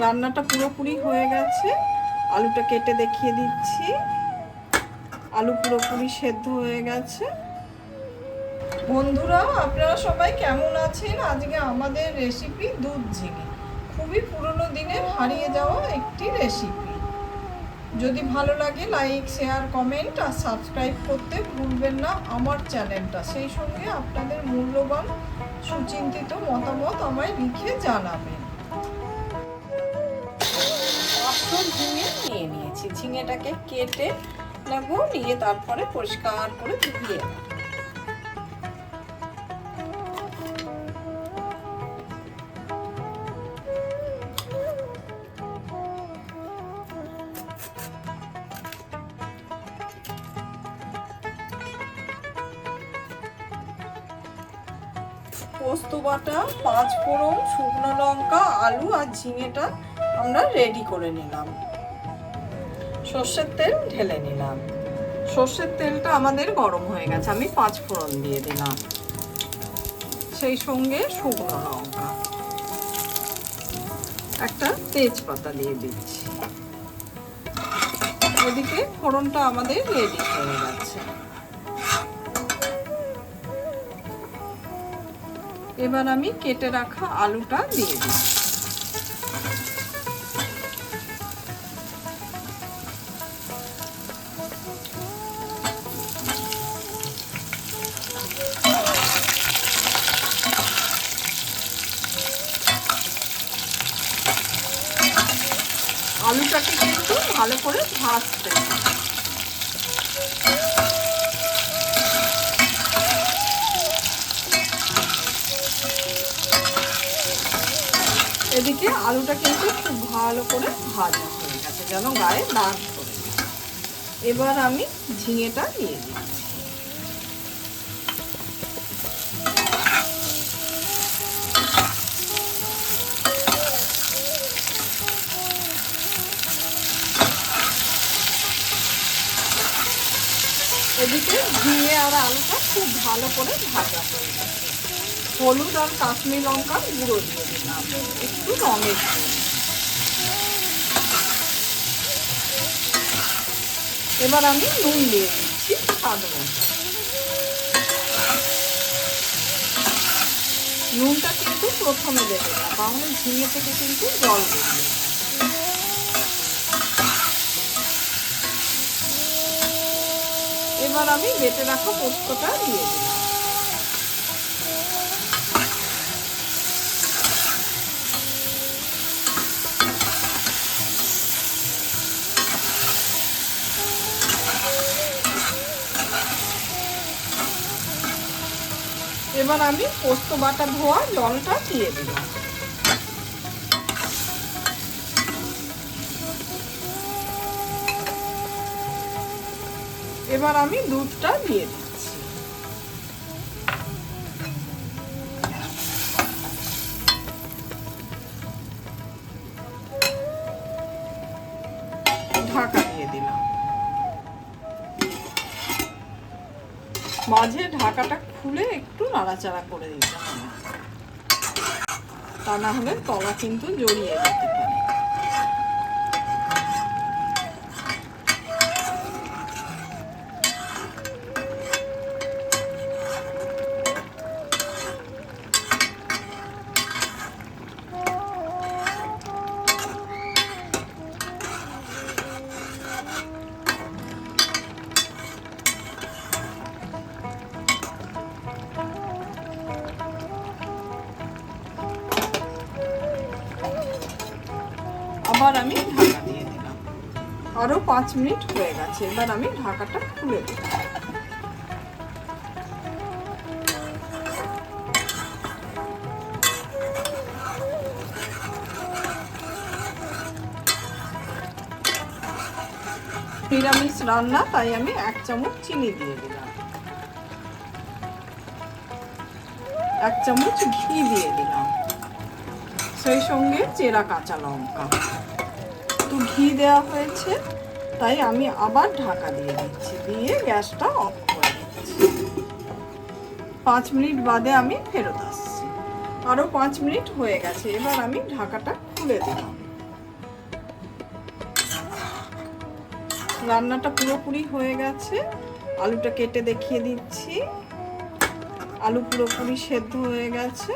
রান্নাটা পুরোপুরি হয়ে গেছে। আলুটা কেটে দেখিয়ে দিচ্ছি। আলু পুরোপুরি সেদ্ধ হয়ে গেছে। বন্ধুরা, আপনারা সবাই কেমন আছেন? আজকে আমাদের রেসিপি দুধ ঝিঙে, খুবই পুরনো দিনের হারিয়ে যাওয়া একটি রেসিপি। যদি ভালো লাগে লাইক, শেয়ার, কমেন্ট আর সাবস্ক্রাইব করতে ভুলবেন না আমার চ্যানেলটা। সেই সঙ্গে আপনাদের মূল্যবান সুচিন্তিত মতামত আমায় লিখে জানাবেন। ঝিঙে নিয়ে নিয়েছি। ঝিঙেটাকে কেটে নেব, নিয়ে তারপরে পরিষ্কার করে ধুয়ে নেব। পোস্ত বাটা, 5 ফোড়ন, শুকনো লঙ্কা, আলু আর ঝিঙেটা আমরা রেডি করে নিলাম। সর্ষের তেল ঢেলে নিলাম। সর্ষের তেলটা আমাদের গরম হয়ে গেছে। আমি 5 ফোড়ন দিয়ে দিলাম, সেই সঙ্গে শুকনো লঙ্কা, একটা তেজপাতা দিয়ে দিচ্ছি। এদিকে ফোড়নটা আমাদের রেডি হয়ে গেছে। এবার আমি কেটে রাখা আলুটা দিয়ে দিই। আলুটাকে কিন্তু ভালো করে ভাজতে হবে। এদিকে আলুটা কিন্তু খুব ভালো করে ভাজা হয়ে গেছে, যেন গায়ে দাগ পড়ে যায়। এবার আমি ঝিঙেটা দিয়ে দিচ্ছি। এদিকে ঝিঙে আর আলুটা খুব ভালো করে ভাজা হয়ে গেছে। হলুদ আর কাশ্মীরি লঙ্কার গুঁড়ো দিয়ে দিলাম, একটু রঙের জন্য। এবার আমি নুন দিয়ে দিচ্ছি স্বাদ মতো। নুনটা কিন্তু প্রথমে দেবে না, তাহলে ঝিঙে থেকে কিন্তু জল বেরিয়ে যায়। এবার আমি বেটে রাখা পোস্তটা দিয়ে দিলাম। এবার আমি পোস্ত বাটা ধোয়া জলটা দিয়ে দিলাম। এবার আমি দুধটা দিয়ে দিচ্ছি। ঢাকা দিয়ে দিলাম। মাঝে ঢাকাটা খুলে একটু নাড়াচাড়া করে দিতে হবে, তা না হলে তলা কিন্তু জড়িয়ে যেতে পারে। আবার আমি ঢাকা দিয়ে দিলাম। আরো 5 মিনিট হয়ে গেছে। এবার আমি ঢাকাটা খুলে দিলাম। নিরামিষ রান্না, তাই আমি 1 চামচ চিনি দিয়ে দিলাম, 1 চামচ ঘি দিয়ে দিলাম, সেই সঙ্গে চেরা কাঁচা লঙ্কা। একটু ঘি দেওয়া হয়েছে, তাই আমি আবার ঢাকা দিয়ে দিচ্ছি, দিয়ে গ্যাসটা অফ করে দিচ্ছি। 5 মিনিট বাদে আমি ফেরত আসছি। আরো 5 মিনিট হয়ে গেছে। এবার আমি ঢাকাটা খুলে দিলাম। রান্নাটা পুরোপুরি হয়ে গেছে। আলুটা কেটে দেখিয়ে দিচ্ছি। আলু পুরোপুরি সেদ্ধ হয়ে গেছে।